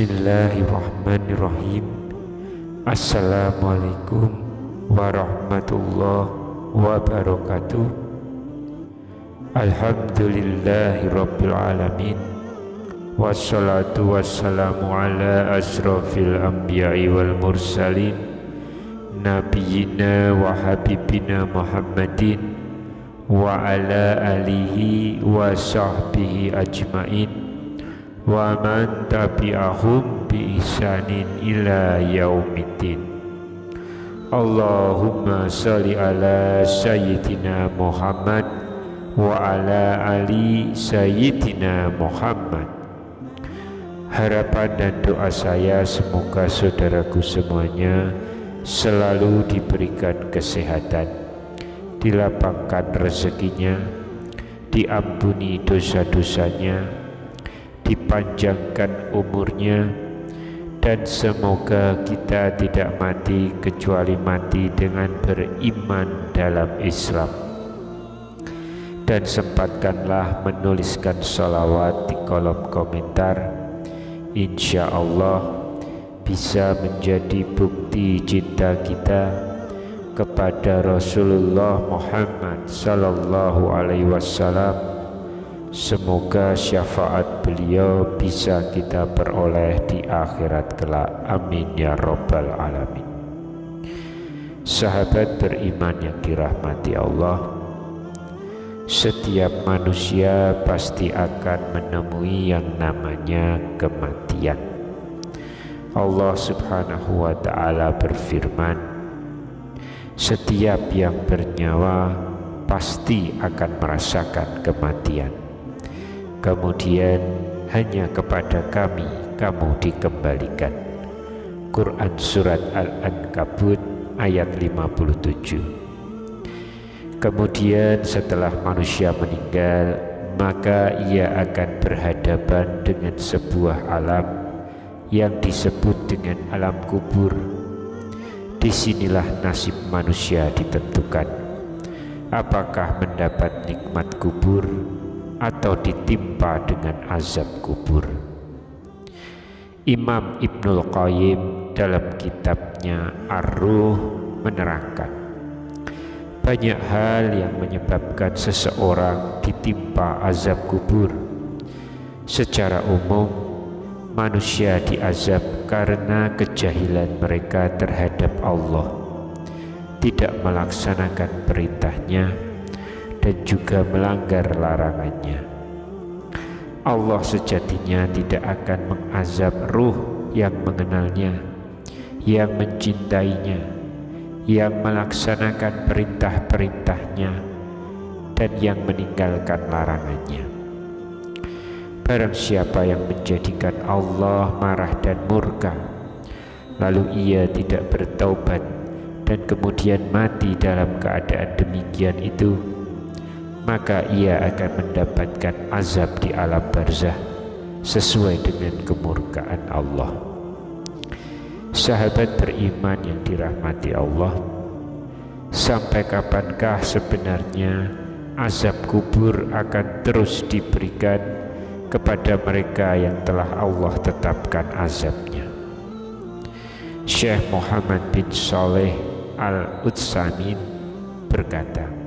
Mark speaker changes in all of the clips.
Speaker 1: Bismillahirrahmanirrahim. Assalamualaikum warahmatullahi wabarakatuh. Alhamdulillahi rabbil alamin. Wassalatu wassalamu ala asrafil anbiya'i wal mursalin, nabiyyina wa habibina Muhammadin wa ala alihi wa sahbihi ajmain wa man tabi'ahum bi ihsanin ila yaumiddin. Allahumma sholli ala sayyidina Muhammad wa ala ali sayyidina Muhammad. Harapan dan doa saya semoga saudaraku semuanya selalu diberikan kesehatan, dilapangkan rezekinya, diampuni dosa-dosanya, dipanjangkan umurnya, dan semoga kita tidak mati kecuali mati dengan beriman dalam Islam. Dan sempatkanlah menuliskan sholawat di kolom komentar. Insya Allah bisa menjadi bukti cinta kita kepada Rasulullah Muhammad Sallallahu Alaihi Wasallam. Semoga syafaat beliau bisa kita peroleh di akhirat kelak. Amin ya rabbal alamin. Sahabat beriman yang dirahmati Allah, setiap manusia pasti akan menemui yang namanya kematian. Allah Subhanahu wa ta'ala berfirman, setiap yang bernyawa pasti akan merasakan kematian. Kemudian hanya kepada kami kamu dikembalikan. Quran Surat Al-Ankabut ayat 57. Kemudian setelah manusia meninggal, maka ia akan berhadapan dengan sebuah alam yang disebut dengan alam kubur. Disinilah nasib manusia ditentukan. Apakah mendapat nikmat kubur atau ditimpa dengan azab kubur. Imam Ibnul Qayyim dalam kitabnya Ar-Ruh menerangkan, banyak hal yang menyebabkan seseorang ditimpa azab kubur. Secara umum, manusia diazab karena kejahilan mereka terhadap Allah, tidak melaksanakan perintahnya, dan juga melanggar larangannya. Allah sejatinya tidak akan mengazab ruh yang mengenalnya, yang mencintainya, yang melaksanakan perintah-perintahnya, dan yang meninggalkan larangannya. Barang siapa yang menjadikan Allah marah dan murka, lalu ia tidak bertaubat dan kemudian mati dalam keadaan demikian itu, maka ia akan mendapatkan azab di alam barzah sesuai dengan kemurkaan Allah. Sahabat beriman yang dirahmati Allah, sampai kapankah sebenarnya azab kubur akan terus diberikan kepada mereka yang telah Allah tetapkan azabnya? Syekh Muhammad bin Shalih Al-Utsaimin berkata,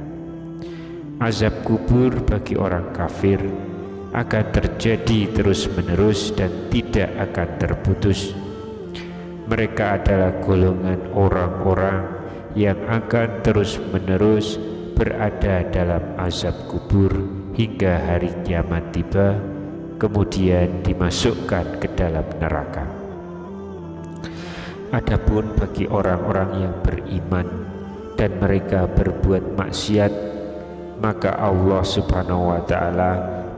Speaker 1: azab kubur bagi orang kafir akan terjadi terus-menerus dan tidak akan terputus. Mereka adalah golongan orang-orang yang akan terus-menerus berada dalam azab kubur hingga hari kiamat tiba, kemudian dimasukkan ke dalam neraka. Adapun bagi orang-orang yang beriman dan mereka berbuat maksiat, maka Allah Subhanahu wa ta'ala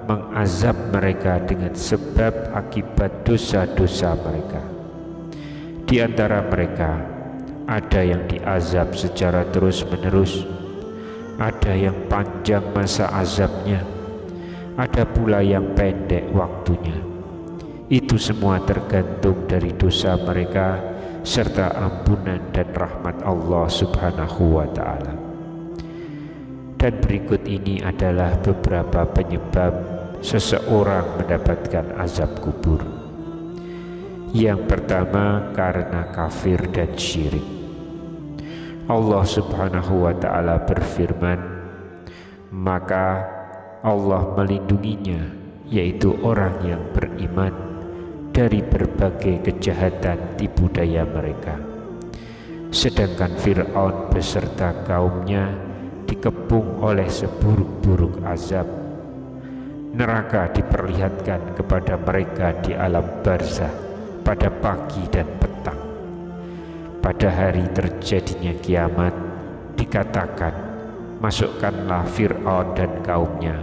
Speaker 1: mengazab mereka dengan sebab akibat dosa-dosa mereka. Di antara mereka ada yang diazab secara terus-menerus, ada yang panjang masa azabnya, ada pula yang pendek waktunya. Itu semua tergantung dari dosa mereka serta ampunan dan rahmat Allah Subhanahu wa ta'ala. Dan berikut ini adalah beberapa penyebab seseorang mendapatkan azab kubur. Yang pertama karena kafir dan syirik. Allah Subhanahu wa ta'ala berfirman, maka Allah melindunginya, yaitu orang yang beriman, dari berbagai kejahatan tipu daya mereka. Sedangkan Fir'aun beserta kaumnya dikepung oleh seburuk-buruk azab. Neraka diperlihatkan kepada mereka di alam barzah pada pagi dan petang. Pada hari terjadinya kiamat dikatakan, masukkanlah Fir'aun dan kaumnya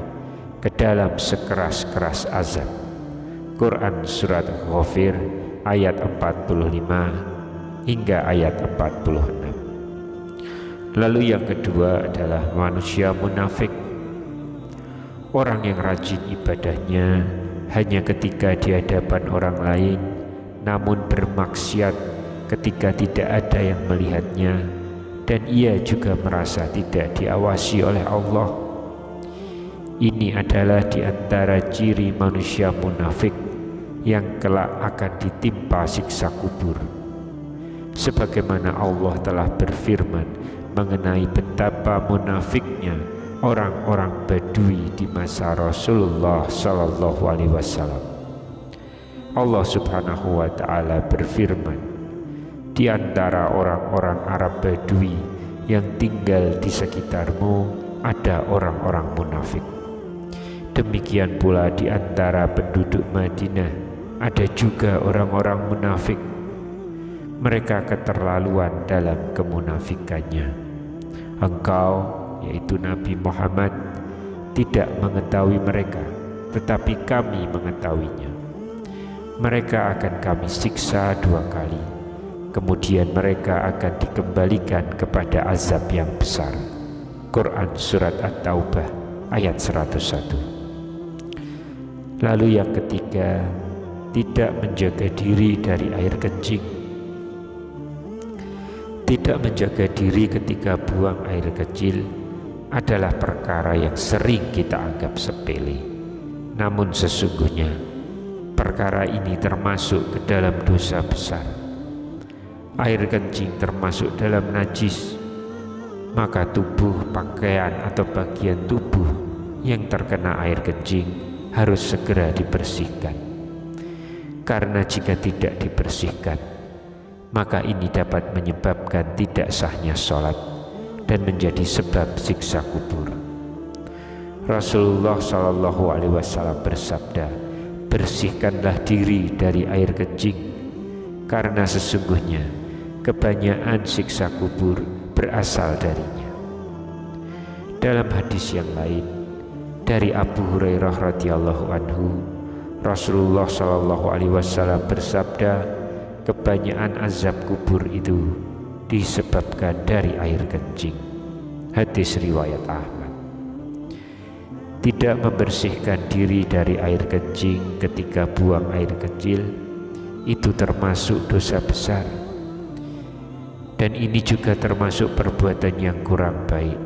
Speaker 1: ke dalam sekeras-keras azab. Quran Surat Ghafir ayat 45 hingga ayat 46. Lalu yang kedua adalah manusia munafik. Orang yang rajin ibadahnya hanya ketika di hadapan orang lain, namun bermaksiat ketika tidak ada yang melihatnya, dan ia juga merasa tidak diawasi oleh Allah. Ini adalah di antara ciri manusia munafik yang kelak akan ditimpa siksa kubur. Sebagaimana Allah telah berfirman mengenai betapa munafiknya orang-orang Badui di masa Rasulullah Sallallahu Alaihi Wasallam. Allah Subhanahu wa ta'ala berfirman, di antara orang-orang Arab Badui yang tinggal di sekitarmu ada orang-orang munafik. Demikian pula di antara penduduk Madinah ada juga orang-orang munafik. Mereka keterlaluan dalam kemunafikannya. Engkau, yaitu Nabi Muhammad, tidak mengetahui mereka, tetapi kami mengetahuinya. Mereka akan kami siksa 2 kali, kemudian mereka akan dikembalikan kepada azab yang besar. Quran Surat At-Taubah ayat 101. Lalu yang ketiga, tidak menjaga diri dari air kencing. Tidak menjaga diri ketika buang air kecil adalah perkara yang sering kita anggap sepele. Namun sesungguhnya perkara ini termasuk ke dalam dosa besar. Air kencing termasuk dalam najis, maka tubuh, pakaian atau bagian tubuh yang terkena air kencing harus segera dibersihkan. Karena jika tidak dibersihkan, maka ini dapat menyebabkan tidak sahnya sholat dan menjadi sebab siksa kubur. Rasulullah Shallallahu Alaihi Wasallam bersabda, bersihkanlah diri dari air kencing, karena sesungguhnya kebanyakan siksa kubur berasal darinya. Dalam hadis yang lain dari Abu Hurairah radhiyallahu anhu, Rasulullah Shallallahu Alaihi Wasallam bersabda, kebanyakan azab kubur itu disebabkan dari air kencing. Hadis riwayat Ahmad. Tidak membersihkan diri dari air kencing ketika buang air kecil itu termasuk dosa besar, dan ini juga termasuk perbuatan yang kurang baik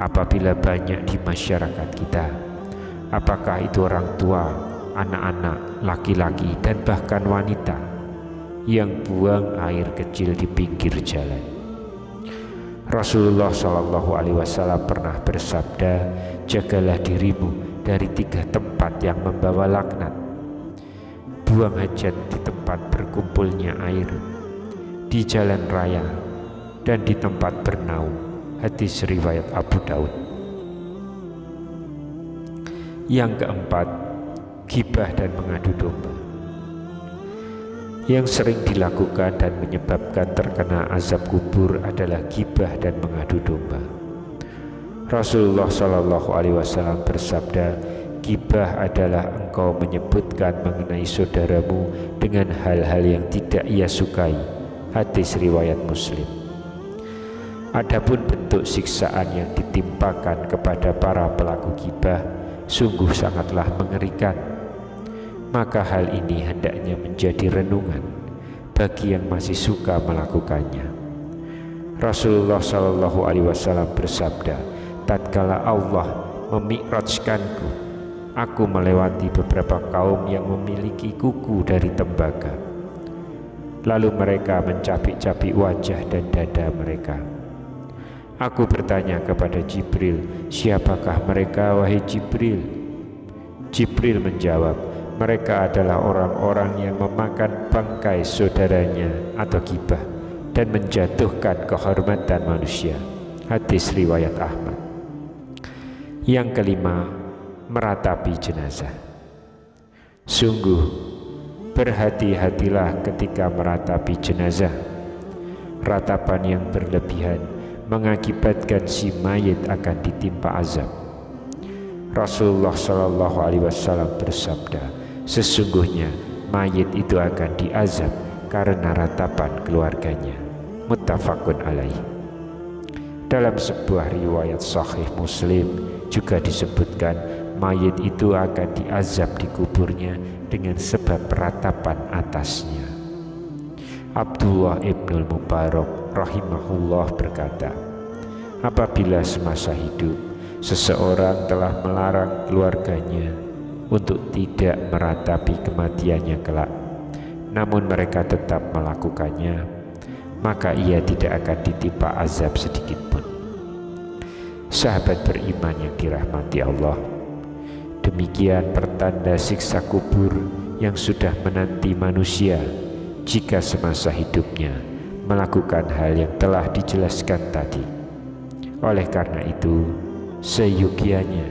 Speaker 1: apabila banyak di masyarakat kita, apakah itu orang tua, anak-anak, laki-laki dan bahkan wanita, yang buang air kecil di pinggir jalan. Rasulullah Shallallahu Alaihi Wasallam pernah bersabda, jagalah dirimu dari 3 tempat yang membawa laknat: buang hajat di tempat berkumpulnya air, di jalan raya, dan di tempat bernaung. Hadis riwayat Abu Daud. Yang keempat, ghibah dan mengadu domba. Yang sering dilakukan dan menyebabkan terkena azab kubur adalah ghibah dan mengadu domba. Rasulullah Shallallahu Alaihi Wasallam bersabda, ghibah adalah engkau menyebutkan mengenai saudaramu dengan hal-hal yang tidak ia sukai. Hadis riwayat Muslim. Adapun bentuk siksaan yang ditimpakan kepada para pelaku ghibah sungguh sangatlah mengerikan. Maka hal ini hendaknya menjadi renungan bagi yang masih suka melakukannya. Rasulullah Shallallahu Alaihi Wasallam bersabda, tatkala Allah memi'rajkanku, aku melewati beberapa kaum yang memiliki kuku dari tembaga. Lalu mereka mencapik-capik wajah dan dada mereka. Aku bertanya kepada Jibril, siapakah mereka wahai Jibril? Jibril menjawab, mereka adalah orang-orang yang memakan bangkai saudaranya atau gibah dan menjatuhkan kehormatan manusia. Hadis riwayat Ahmad. Yang kelima, meratapi jenazah. Sungguh berhati-hatilah ketika meratapi jenazah. Ratapan yang berlebihan mengakibatkan si mayit akan ditimpa azab. Rasulullah Shallallahu Alaihi Wasallam bersabda, sesungguhnya mayit itu akan diazab karena ratapan keluarganya. Muttafaqun alaih. Dalam sebuah riwayat Sahih Muslim juga disebutkan mayit itu akan diazab di kuburnya dengan sebab ratapan atasnya. Abdullah ibnul Mubarak rahimahullah berkata, apabila semasa hidup seseorang telah melarang keluarganya untuk tidak meratapi kematiannya kelak, namun mereka tetap melakukannya, maka ia tidak akan ditimpa azab sedikit pun. Sahabat beriman yang dirahmati Allah, demikian pertanda siksa kubur yang sudah menanti manusia jika semasa hidupnya melakukan hal yang telah dijelaskan tadi. Oleh karena itu, seyogianya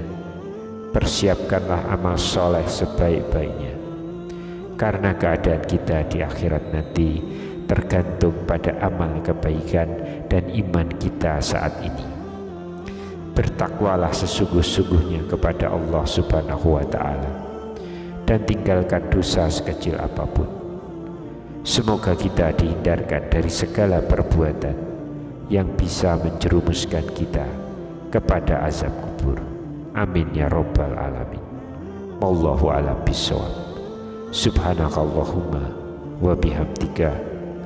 Speaker 1: persiapkanlah amal soleh sebaik-baiknya, karena keadaan kita di akhirat nanti tergantung pada amal kebaikan dan iman kita saat ini. Bertakwalah sesungguh-sungguhnya kepada Allah Subhanahu wa Ta'ala dan tinggalkan dosa sekecil apapun. Semoga kita dihindarkan dari segala perbuatan yang bisa menjerumuskan kita kepada azab kubur. Amin ya rabbal alamin. Wallahu a'lam bishawab. Subhanakallahumma wa bihamdika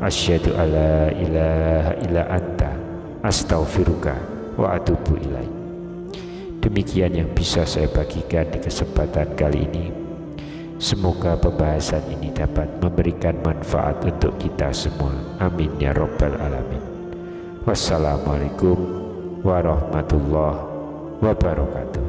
Speaker 1: asyhadu alla ilaha illa anta astaghfiruka wa atubu ilaik. Demikian yang bisa saya bagikan di kesempatan kali ini. Semoga pembahasan ini dapat memberikan manfaat untuk kita semua. Amin ya rabbal alamin. Wassalamualaikum warahmatullahi wabarakatuh.